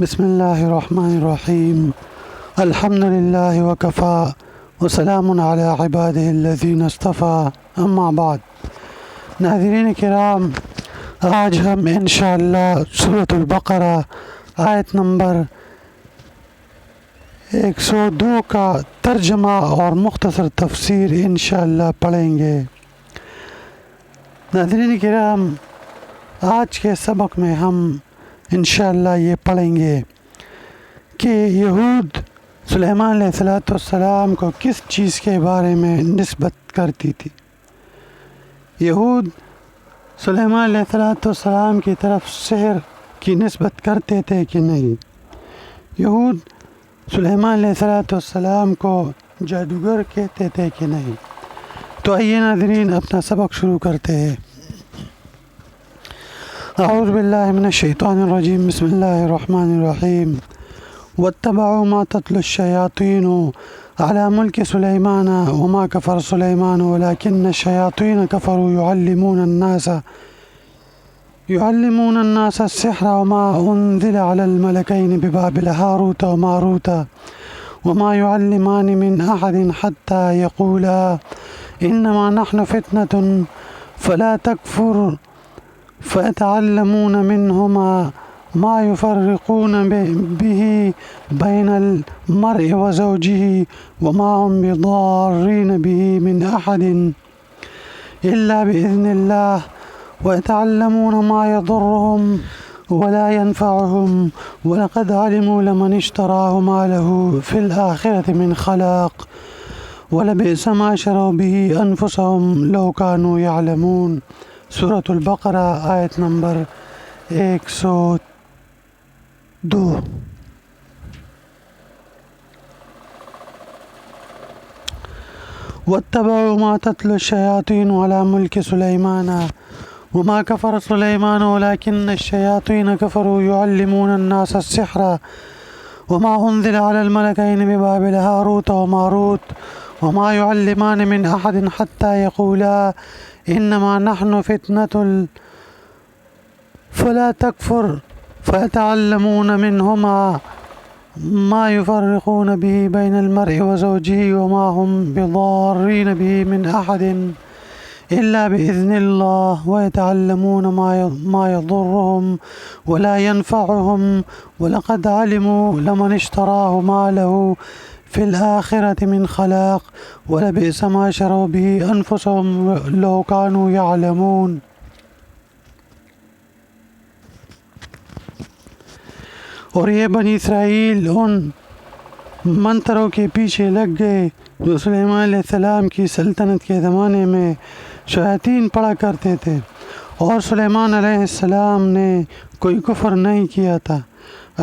بسم الله الرحمن الرحیم الحمد للہ وکفا وسلام علی عباده الذین اصطفیٰ اما بعد۔ ناظرین کرام، آج ہم انشاءاللہ سورۃ البقرہ آیت نمبر 102 کا ترجمہ اور مختصر تفسیر انشاءاللہ پڑھیں گے۔ ناظرین کرام، آج کے سبق میں ہم انشاءاللہ یہ پڑھیں گے کہ یہود سلیمان علیہ السلام کو کس چیز کے بارے میں نسبت کرتی تھی۔ یہود سلیمان علیہ السلام کی طرف سحر کی نسبت کرتے تھے کہ نہیں؟ یہود سلیمان علیہ السلام کو جادوگر کہتے تھے کہ نہیں؟ تو آئیے ناظرین اپنا سبق شروع کرتے ہیں۔ اعوذ باللہ من الشیطان الرجیم، بسم اللہ الرحمن الرحیم۔ واتبعوا ما تتلو الشیاطین على ملک سلیمان وما کفر سلیمان ولكن الشیاطین کفروا يعلمون الناس السحر وما انزل على الملكين ببابل هاروت وماروت وما يعلمان من احد حتى يقولا انما نحن فتنة فلا تكفر فيتعلمون منهما ما يفرقون به بين المرء وزوجه وما هم بضارين به من أحد إلا بإذن الله ويتعلمون ما يضرهم ولا ينفعهم ولقد علموا لمن اشتراه ما له في الآخرة من خلاق ولبئس ما شروا به أنفسهم لو كانوا يعلمون۔ سورۃ البقرہ آیت نمبر 102۔ واتبعوا ما تتلو الشياطين على ملك سليمان وما كفر سليمان ولكن الشياطين كفروا يعلمون الناس السحر وما أنزل على الملكين ببابل هاروت وماروت وما يعلمان من أحد حتى يقولا إنما نحن فتنة فلا تكفر فيتعلمون منهما ما يفرقون به بين المرء وزوجه وما هم بضارين به من أحد إلا بإذن الله ويتعلمون ما يضرهم ولا ينفعهم ولقد علموا لمن اشتراه ما له في الآخرة من خلاق ولبئس ما شروا به أنفسهم لو كانوا يعلمون۔ اور یہ بنی اسرائیل ان منتروں کے پیچھے لگ گئے جو سلیمان علیہ السلام کی سلطنت کے زمانے میں شیاطین پڑھا کرتے تھے، اور سلیمان علیہ السلام نے کوئی کفر نہیں کیا تھا،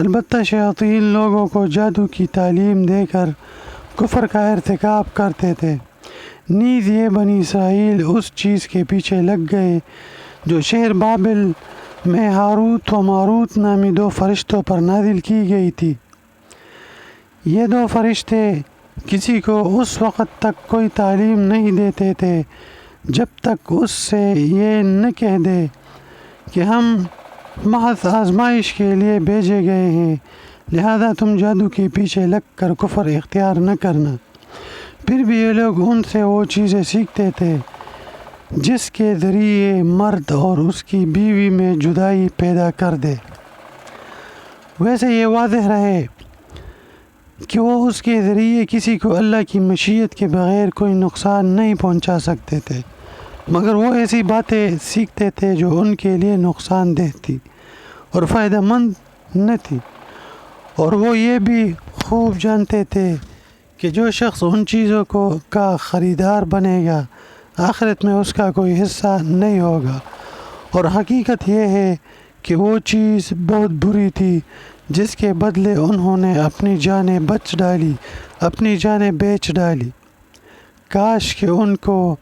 البتہ شیاطین لوگوں کو جادو کی تعلیم دے کر کفر کا ارتکاب کرتے تھے۔ نیز یہ بنی اسرائیل اس چیز کے پیچھے لگ گئے جو شہر بابل میں ہاروت و ماروت نامی دو فرشتوں پر نازل کی گئی تھی۔ یہ دو فرشتے کسی کو اس وقت تک کوئی تعلیم نہیں دیتے تھے جب تک اس سے یہ نہ کہہ دے کہ ہم محض آزمائش کے لیے بھیجے گئے ہیں، لہذا تم جادو کے پیچھے لگ کر کفر اختیار نہ کرنا۔ پھر بھی یہ لوگ ان سے وہ چیزیں سیکھتے تھے جس کے ذریعے مرد اور اس کی بیوی میں جدائی پیدا کر دے۔ ویسے یہ واضح رہے کہ وہ اس کے ذریعے کسی کو اللہ کی مشیت کے بغیر کوئی نقصان نہیں پہنچا سکتے تھے، مگر وہ ایسی باتیں سیکھتے تھے جو ان کے لیے نقصان دہ تھی اور فائدہ مند نہ تھی، اور وہ یہ بھی خوب جانتے تھے کہ جو شخص ان چیزوں کا خریدار بنے گا آخرت میں اس کا کوئی حصہ نہیں ہوگا، اور حقیقت یہ ہے کہ وہ چیز بہت بری تھی جس کے بدلے انہوں نے اپنی جانیں بیچ ڈالی۔ کاش کہ ان کو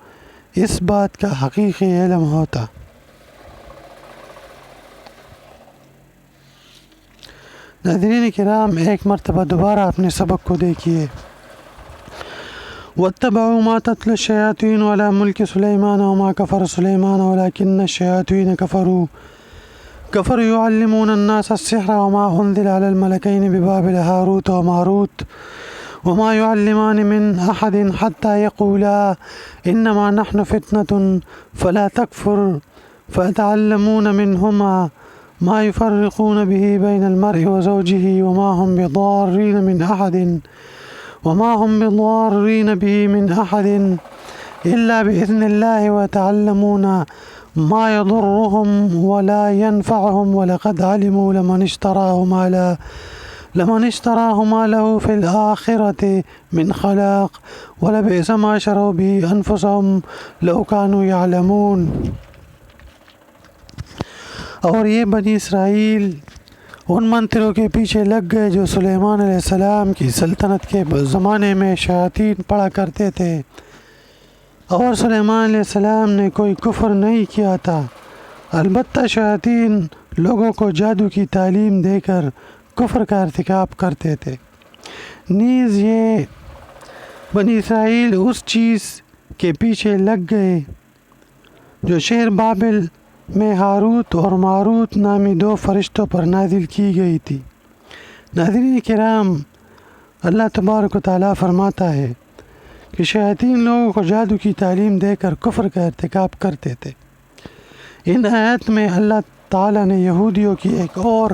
اس بات کا حقیقی علم ہوتا۔ ناظرین کرام، ایک مرتبہ دوبارہ اپنے سبق کو دیکھیے۔ واتبعوا ما تتلو الشياطين على ملك سليمان وما كفر سليمان ولكن الشياطين كفروا كفروا يعلمون الناس السحر وما أنزل على الملكين ببابل هاروت وماروت وما يعلمان من أحد حتى يقولا إنما نحن فتنة فلا تكفر فيتعلمون منهما ما يفرقون به بين المرء وزوجه وما هم بضارين به من أحد إلا بإذن الله ويتعلمون ما يضرهم ولا ينفعهم ولقد علموا لمن اشتراه ما له في الآخرة من خلاق ولبئس ما شروا به أنفسهم لو كانوا يعلمون. اور یہ بنی اسرائیل ان منتروں کے پیچھے لگ گئے جو سلیمان علیہ السلام کی سلطنت کے زمانے میں شیاطین پڑھا کرتے تھے، اور سلیمان علیہ السلام نے کوئی کفر نہیں کیا تھا، البتہ شیاطین لوگوں کو جادو کی تعلیم دے کر کفر کا ارتکاب کرتے تھے۔ نیز یہ بنی اسرائیل اس چیز کے پیچھے لگ گئے جو شہر بابل میں ہاروت اور ماروت نامی دو فرشتوں پر نازل کی گئی تھی۔ ناظرین کرام، اللہ تبارک و تعالیٰ فرماتا ہے کہ شیاطین لوگوں کو جادو کی تعلیم دے کر کفر کا ارتکاب کرتے تھے۔ ان آیات میں اللہ تعالیٰ نے یہودیوں کی ایک اور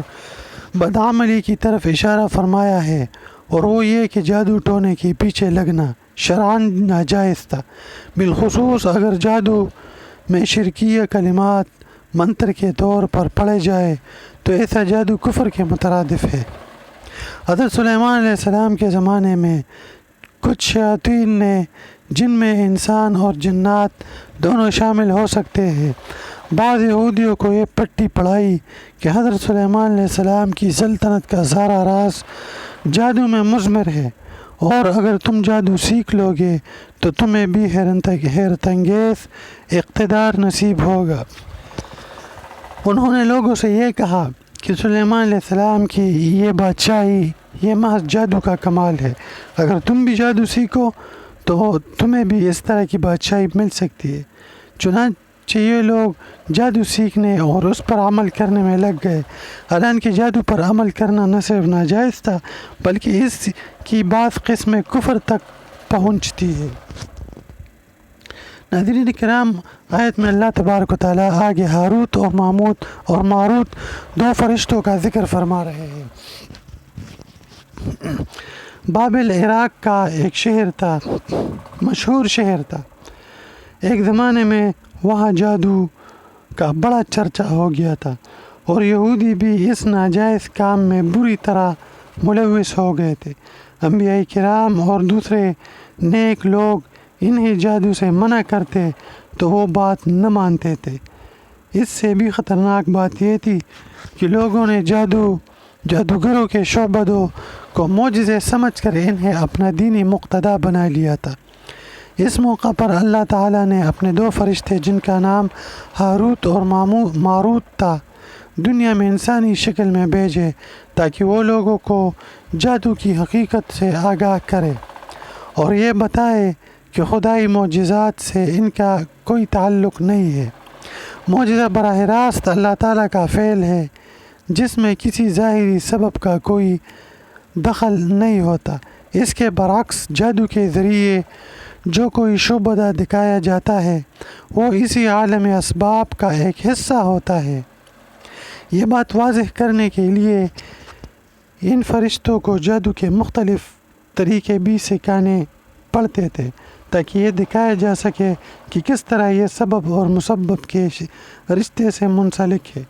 بدعملی کی طرف اشارہ فرمایا ہے، اور وہ یہ کہ جادو ٹونے کے پیچھے لگنا شرعاً ناجائز تھا، بالخصوص اگر جادو میں شرکیہ کلمات منتر کے طور پر پڑھے جائے تو ایسا جادو کفر کے مترادف ہے۔ حضرت سلیمان علیہ السلام کے زمانے میں کچھ شیاطین نے، جن میں انسان اور جنات دونوں شامل ہو سکتے ہیں، بعض یہودیوں کو یہ پٹی پڑھائی کہ حضرت سلیمان علیہ السلام کی سلطنت کا سارا راز جادو میں مضمر ہے، اور اگر تم جادو سیکھ لو گے تو تمہیں بھی حیرت انگیز اقتدار نصیب ہوگا۔ انہوں نے لوگوں سے یہ کہا کہ سلیمان علیہ السلام کی یہ بادشاہی یہ محض جادو کا کمال ہے، اگر تم بھی جادو سیکھو تو تمہیں بھی اس طرح کی بادشاہی مل سکتی ہے۔ چنانچہ یہ لوگ جادو سیکھنے اور اس پر عمل کرنے میں لگ گئے، حالانکہ جادو پر عمل کرنا نہ صرف ناجائز تھا بلکہ اس کی بعض قسمیں کفر تک پہنچتی ہے۔ ناظرین کرام، آیت میں اللہ تبارک و تعالیٰ آگے ہاروت اور ماروت دو فرشتوں کا ذکر فرما رہے ہیں۔ بابل عراق کا ایک شہر تھا، مشہور شہر تھا۔ ایک زمانے میں وہاں جادو کا بڑا چرچا ہو گیا تھا، اور یہودی بھی اس ناجائز کام میں بری طرح ملوث ہو گئے تھے۔ انبیاء کرام اور دوسرے نیک لوگ انہیں جادو سے منع کرتے تو وہ بات نہ مانتے تھے۔ اس سے بھی خطرناک بات یہ تھی کہ لوگوں نے جادوگروں کے شعبدوں کو معجزے سمجھ کر انہیں اپنا دینی مقتدا بنا لیا تھا۔ اس موقع پر اللہ تعالیٰ نے اپنے دو فرشتے جن کا نام ہاروت اور ماروت تھا دنیا میں انسانی شکل میں بھیجے تاکہ وہ لوگوں کو جادو کی حقیقت سے آگاہ کرے اور یہ بتائے کہ خدائی معجزات سے ان کا کوئی تعلق نہیں ہے۔ معجزہ براہ راست اللہ تعالیٰ کا فعل ہے جس میں کسی ظاہری سبب کا کوئی دخل نہیں ہوتا۔ اس کے برعکس جادو کے ذریعے جو کوئی شعبدہ دکھایا جاتا ہے وہ اسی عالم اسباب کا ایک حصہ ہوتا ہے۔ یہ بات واضح کرنے کے لیے ان فرشتوں کو جادو کے مختلف طریقے بھی سکھانے پڑتے تھے تاکہ یہ دکھایا جا سکے کہ کس طرح یہ سبب اور مسبب کے رشتے سے منسلک ہے۔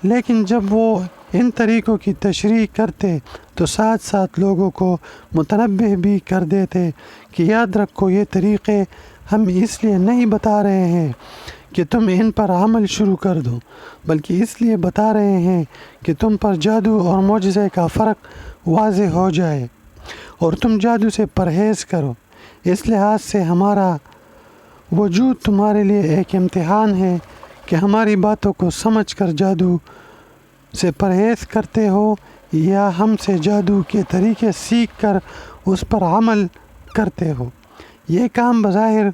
لیکن جب وہ ان طریقوں کی تشریح کرتے تو ساتھ ساتھ لوگوں کو متنبہ بھی کر دیتے کہ یاد رکھو یہ طریقے ہم اس لیے نہیں بتا رہے ہیں کہ تم ان پر عمل شروع کر دو، بلکہ اس لیے بتا رہے ہیں کہ تم پر جادو اور معجزے کا فرق واضح ہو جائے اور تم جادو سے پرہیز کرو۔ اس لحاظ سے ہمارا وجود تمہارے لیے ایک امتحان ہے کہ ہماری باتوں کو سمجھ کر جادو سے پرہیز کرتے ہو یا ہم سے جادو کے طریقے سیکھ کر اس پر عمل کرتے ہو۔ یہ کام بظاہر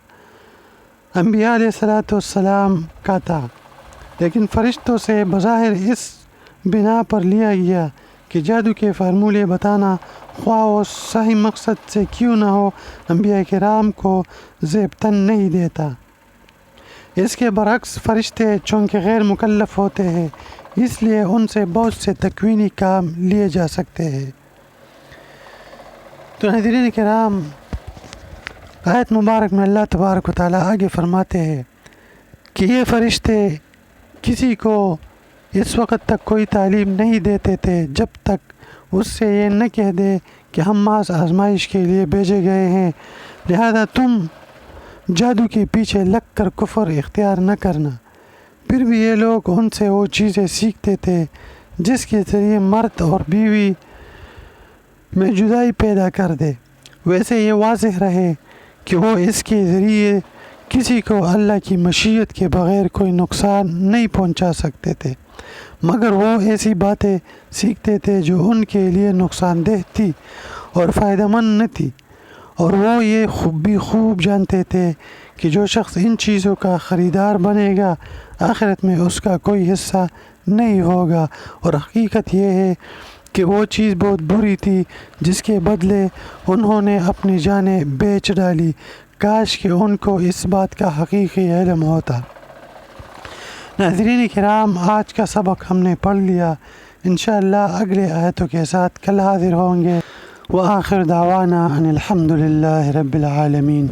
انبیاء علیہ السلام کا تھا، لیکن فرشتوں سے بظاہر اس بنا پر لیا گیا کہ جادو کے فارمولے بتانا خواہ وہ صحیح مقصد سے کیوں نہ ہو انبیاء کرام کو زیب تن نہیں دیتا۔ اس کے برعکس فرشتے چونکہ غیر مکلف ہوتے ہیں اس لیے ان سے بہت سے تکوینی کام لیے جا سکتے ہیں۔ تو ناظرین کرام، آیت مبارک میں اللہ تبارک و تعالیٰ آگے فرماتے ہیں کہ یہ فرشتے کسی کو اس وقت تک کوئی تعلیم نہیں دیتے تھے جب تک اس سے یہ نہ کہہ دے کہ ہم محض آزمائش کے لیے بھیجے گئے ہیں، لہذا تم جادو کے پیچھے لگ کر کفر اختیار نہ کرنا۔ پھر بھی یہ لوگ ان سے وہ چیزیں سیکھتے تھے جس کے ذریعے مرد اور بیوی میں جدائی پیدا کر دے، ویسے یہ واضح رہے کہ وہ اس کے ذریعے کسی کو اللہ کی مشیت کے بغیر کوئی نقصان نہیں پہنچا سکتے تھے، مگر وہ ایسی باتیں سیکھتے تھے جو ان کے لیے نقصان دہ تھی اور فائدہ مند نہ تھی، اور وہ یہ خوب جانتے تھے کہ جو شخص ان چیزوں کا خریدار بنے گا آخرت میں اس کا کوئی حصہ نہیں ہوگا، اور حقیقت یہ ہے کہ وہ چیز بہت بری تھی جس کے بدلے انہوں نے اپنی جانیں بیچ ڈالی، کاش کہ ان کو اس بات کا حقیقی علم ہوتا۔ ناظرین کرام، آج کا سبق ہم نے پڑھ لیا، انشاءاللہ اگلے آیتوں کے ساتھ کل حاضر ہوں گے۔ وآخر دعوانا ان الحمد للہ رب العالمین۔